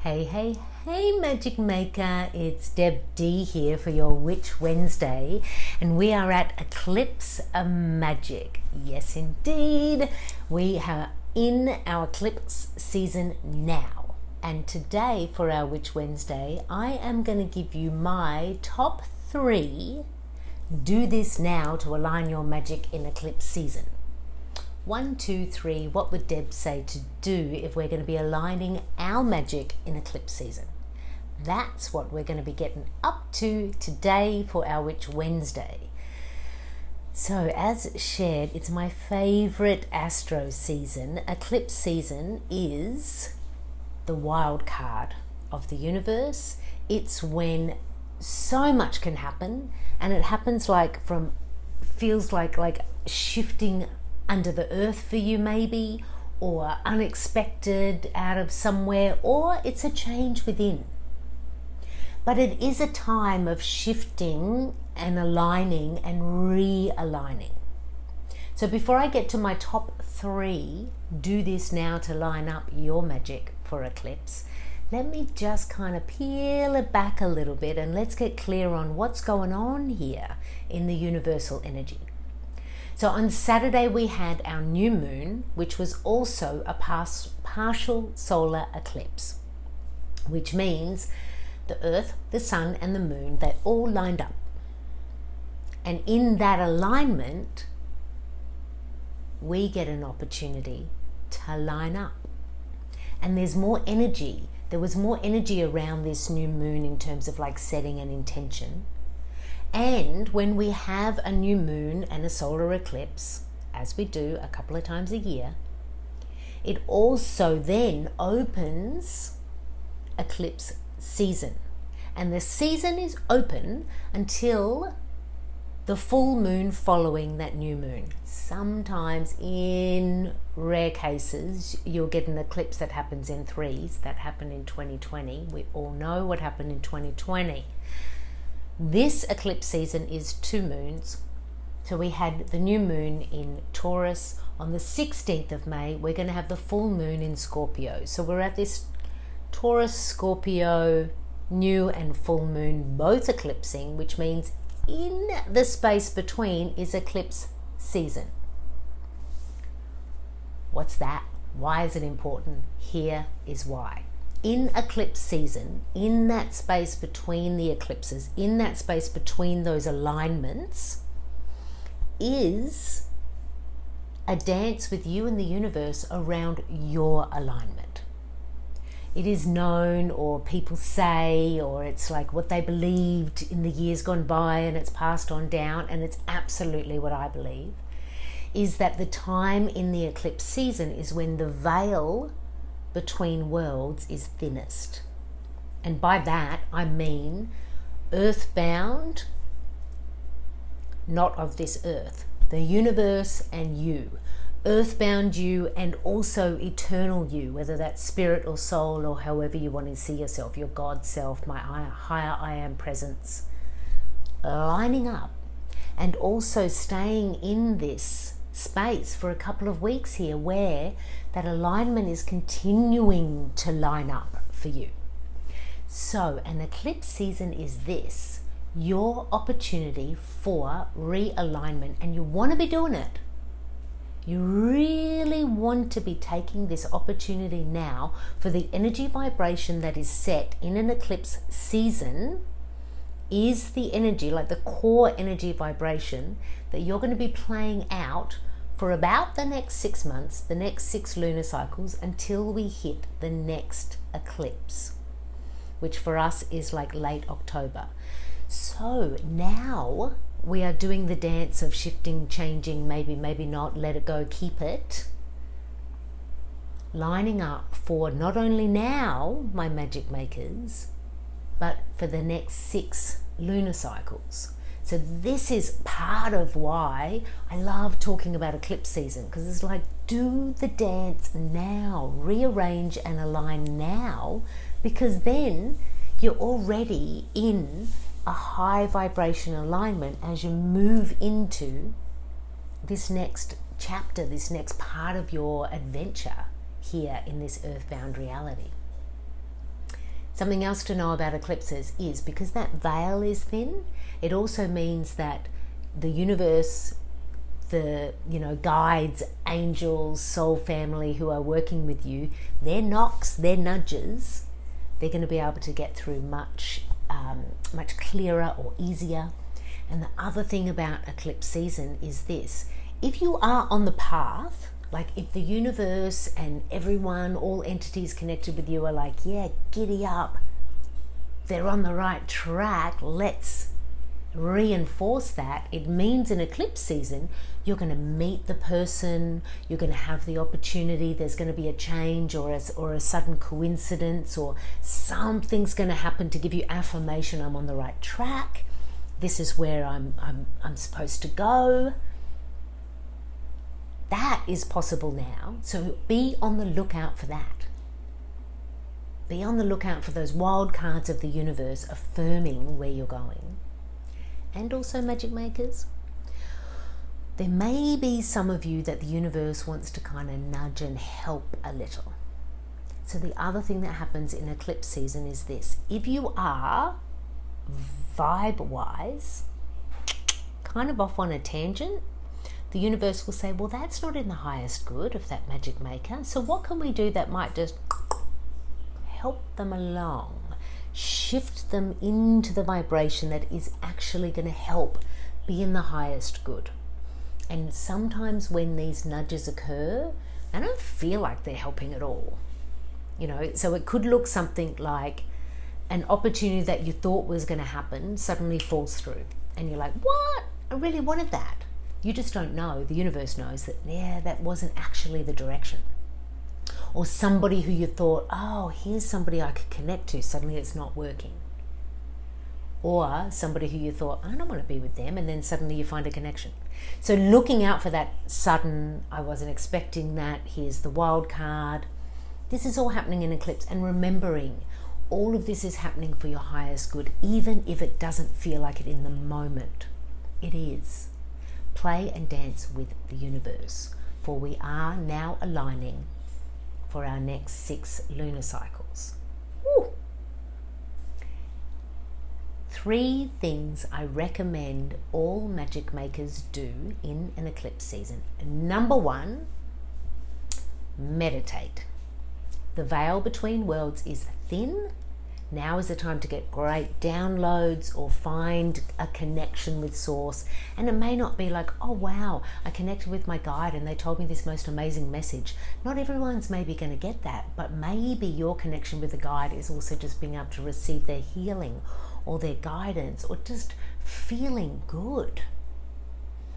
Hey, hey, hey, Magic Maker. It's Deb D here for your Witch Wednesday, and we are at Eclipse Magic. Yes, indeed. We are in our eclipse season now. And today, for our Witch Wednesday, I am going to give you my top 3 do this now to align your magic in eclipse season. 1, 2, 3, what would Deb say to do if we're going to be aligning our magic in eclipse season? That's what we're going to be getting up to today for our Witch Wednesday. So as shared, it's my favorite astro season. Eclipse season is the wild card of the universe. It's when so much can happen, and it happens feels like shifting under the earth for you maybe, or unexpected out of somewhere, or it's a change within. But it is a time of shifting and aligning and realigning. So before I get to my top 3, do this now to line up your magic for eclipse, let me just kind of peel it back a little bit and let's get clear on what's going on here in the universal energy. So on Saturday we had our new moon, which was also a partial solar eclipse, which means the earth, the sun and the moon, they all lined up. And in that alignment, we get an opportunity to line up. And there's more energy. There was more energy around this new moon in terms of like setting an intention. And when we have a new moon and a solar eclipse, as we do a couple of times a year, it also then opens eclipse season. And the season is open until the full moon following that new moon. Sometimes, in rare cases, you'll get an eclipse that happens in 3s. That happened in 2020. We all know what happened in 2020. This eclipse season is 2 moons. So we had the new moon in Taurus. On the 16th of May, we're going to have the full moon in Scorpio. So we're at this Taurus, Scorpio, new and full moon, both eclipsing, which means in the space between is eclipse season. What's that? Why is it important? Here is why. In eclipse season, in that space between the eclipses, in that space between those alignments, is a dance with you and the universe around your alignment. It is known, or people say, or it's like what they believed in the years gone by and it's passed on down, and it's absolutely what I believe, is that the time in the eclipse season is when the veil between worlds is thinnest. And by that I mean earthbound, not of this earth, the universe and you, earthbound you and also eternal you, whether that's spirit or soul or however you want to see yourself, your God self, my higher I am presence, lining up and also staying in this space for a couple of weeks here where that alignment is continuing to line up for you. So an eclipse season is this, your opportunity for realignment, and you want to be doing it. You really want to be taking this opportunity now for the energy vibration that is set in an eclipse season is the energy, like the core energy vibration that you're going to be playing out for about the next 6 months, the next 6 lunar cycles, until we hit the next eclipse, which for us is like late October. So now we are doing the dance of shifting, changing, maybe not, let it go, keep it, lining up for not only now, my magic makers, but for the next 6 lunar cycles. So this is part of why I love talking about eclipse season, because it's like, do the dance now, rearrange and align now, because then you're already in a high vibration alignment as you move into this next chapter, this next part of your adventure here in this earthbound reality. Something else to know about eclipses is because that veil is thin, it also means that the universe, the guides, angels, soul family who are working with you, their knocks, their nudges, they're going to be able to get through much clearer or easier. And the other thing about eclipse season is this: if you are on the path, like if the universe and everyone, all entities connected with you are like, yeah, giddy up, they're on the right track, let's reinforce that. It means in eclipse season, you're going to meet the person, you're going to have the opportunity, there's going to be a change or a sudden coincidence, or something's going to happen to give you affirmation, I'm on the right track, this is where I'm supposed to go. That is possible now, so be on the lookout for that. Be on the lookout for those wild cards of the universe affirming where you're going. And also, magic makers, there may be some of you that the universe wants to kind of nudge and help a little. So the other thing that happens in eclipse season is this: if you are vibe-wise kind of off on a tangent, the universe will say, well, that's not in the highest good of that magic maker, so what can we do that might just help them along, shift them into the vibration that is actually going to help be in the highest good. And sometimes when these nudges occur, they don't feel like they're helping at all. So it could look something like an opportunity that you thought was going to happen suddenly falls through. And you're like, what? I really wanted that. You just don't know. The universe knows that, yeah, that wasn't actually the direction. Or somebody who you thought, oh, here's somebody I could connect to, suddenly it's not working. Or somebody who you thought, I don't want to be with them, and then suddenly you find a connection. So looking out for that sudden, I wasn't expecting that, here's the wild card. This is all happening in eclipse, and remembering all of this is happening for your highest good, even if it doesn't feel like it in the moment. It is. Play and dance with the universe, for we are now aligning for our next 6 lunar cycles. Woo. 3 things I recommend all magic makers do in an eclipse season. Number 1, meditate. The veil between worlds is thin. Now is the time to get great downloads or find a connection with source. And it may not be like, oh wow, I connected with my guide and they told me this most amazing message. Not everyone's maybe going to get that, but maybe your connection with the guide is also just being able to receive their healing or their guidance or just feeling good.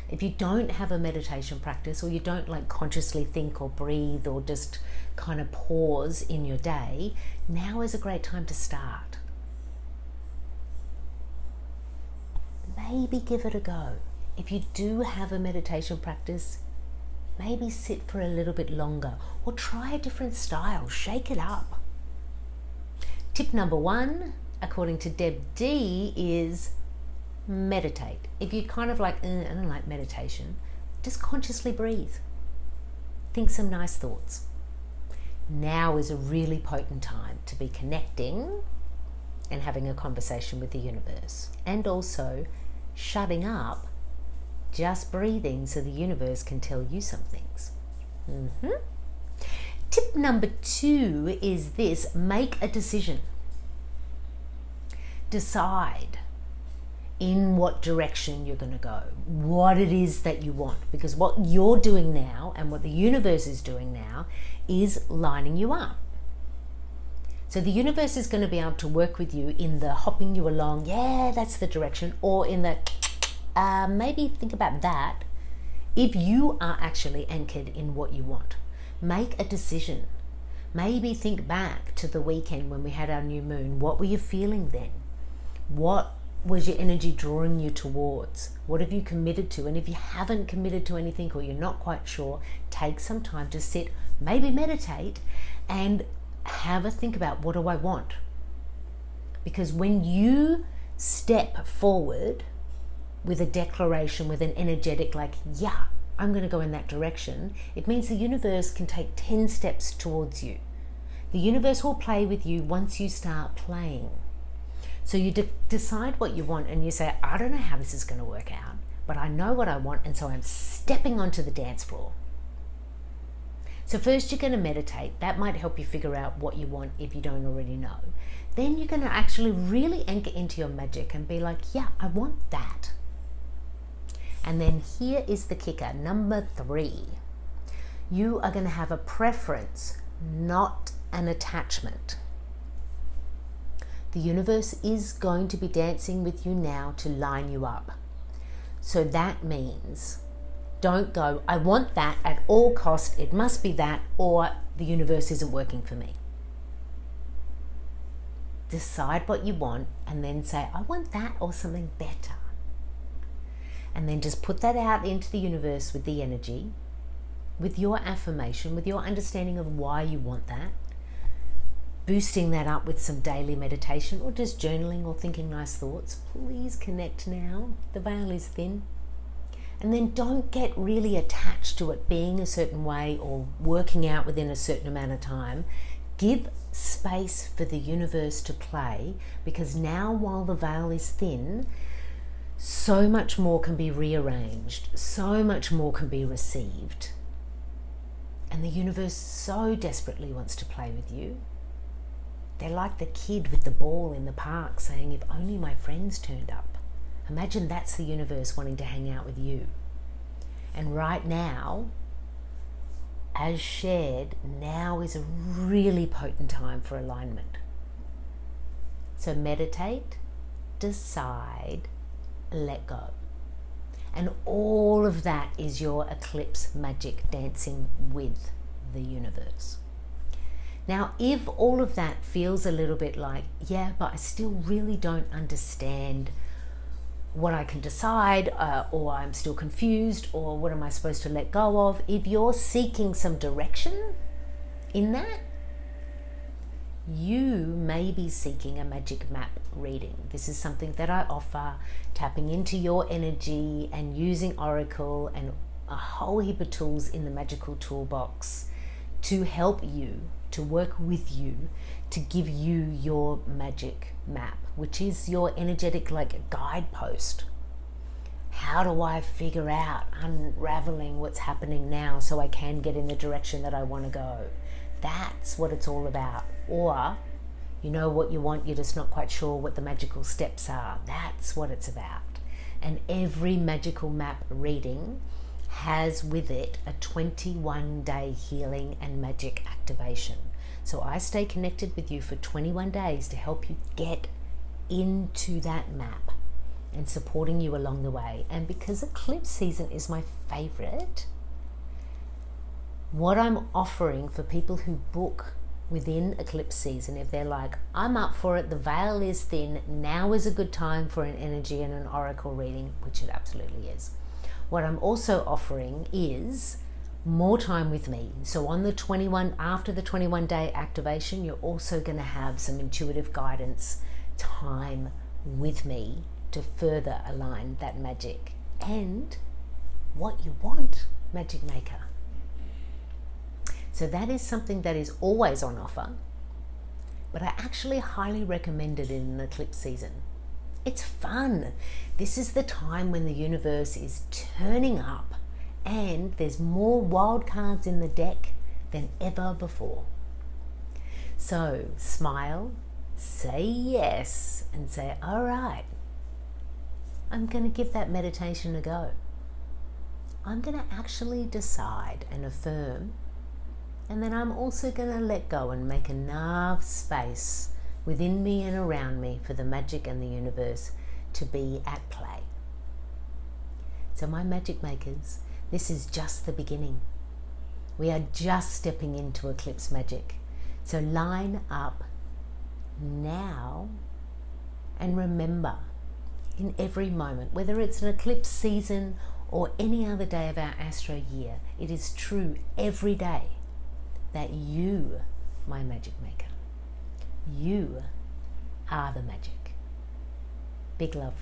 If you don't have a meditation practice, or you don't like consciously think or breathe or just kind of pause in your day, now is a great time to start. Maybe give it a go. If you do have a meditation practice, maybe sit for a little bit longer or try a different style, shake it up. Tip number 1, according to Deb D, is meditate. If you kind of like, I don't like meditation, just consciously breathe. Think some nice thoughts. Now is a really potent time to be connecting and having a conversation with the universe, and also shutting up, just breathing so the universe can tell you some things. Tip number 2 is this: make a decision. Decide in what direction you're going to go, what it is that you want, because what you're doing now and what the universe is doing now is lining you up. So the universe is going to be able to work with you in the hopping you along, yeah, that's the direction, or in the maybe think about that, if you are actually anchored in what you want. Make a decision. Maybe think back to the weekend when we had our new moon. What were you feeling then? What was your energy drawing you towards? What have you committed to? And if you haven't committed to anything or you're not quite sure, take some time to sit, maybe meditate, and have a think about, what do I want? Because when you step forward with a declaration, with an energetic like, yeah, I'm going to go in that direction, it means the universe can take 10 steps towards you. The The universe will play with you once you start playing. So you decide what you want and you say, I don't know how this is going to work out, but I know what I want, and so I'm stepping onto the dance floor. So first you're going to meditate. That might help you figure out what you want if you don't already know. Then you're going to actually really anchor into your magic and be like, yeah, I want that. And then here is the kicker, number 3. You are going to have a preference, not an attachment. The universe is going to be dancing with you now to line you up. So that means don't go, I want that at all cost, it must be that, or the universe isn't working for me. Decide what you want and then say, I want that or something better. And then just put that out into the universe with the energy, with your affirmation, with your understanding of why you want that, boosting that up with some daily meditation or just journaling or thinking nice thoughts. Please connect now. The veil is thin. And then don't get really attached to it being a certain way or working out within a certain amount of time. Give space for the universe to play, because now while the veil is thin, so much more can be rearranged, so much more can be received. And the universe so desperately wants to play with you. They're like the kid with the ball in the park saying, if only my friends turned up. Imagine that's the universe wanting to hang out with you. And right now, as shared, now is a really potent time for alignment. So meditate, decide, let go. And all of that is your eclipse magic, dancing with the universe. Now, if all of that feels a little bit like, yeah, but I still really don't understand what I can decide, or I'm still confused, or what am I supposed to let go of? If you're seeking some direction in that, you may be seeking a magic map reading. This is something that I offer, tapping into your energy and using Oracle and a whole heap of tools in the magical toolbox to help you, to work with you, to give you your magic map, which is your energetic guidepost. How do I figure out unraveling what's happening now so I can get in the direction that I want to go? That's what it's all about. Or you know what you want, you're just not quite sure what the magical steps are. That's what it's about. And every magical map reading has with it a 21-day healing and magic activation. So I stay connected with you for 21 days to help you get into that map and supporting you along the way. And because eclipse season is my favorite, what I'm offering for people who book within eclipse season, if they're like, I'm up for it, the veil is thin, now is a good time for an energy and an oracle reading, which it absolutely is. What I'm also offering is more time with me. So on the 21, after the 21-day activation, you're also going to have some intuitive guidance time with me to further align that magic and what you want, Magic Maker. So that is something that is always on offer, but I actually highly recommend it in an eclipse season. It's fun. This is the time when the universe is turning up and there's more wild cards in the deck than ever before. So smile, say yes, and say, all right, I'm going to give that meditation a go. I'm going to actually decide and affirm, and then I'm also going to let go and make enough space within me and around me for the magic and the universe to be at play. So my magic makers, this is just the beginning. We are just stepping into eclipse magic. So line up now and remember, in every moment, whether it's an eclipse season or any other day of our astro year, it is true every day that you, my magic maker, you are the magic. Big love.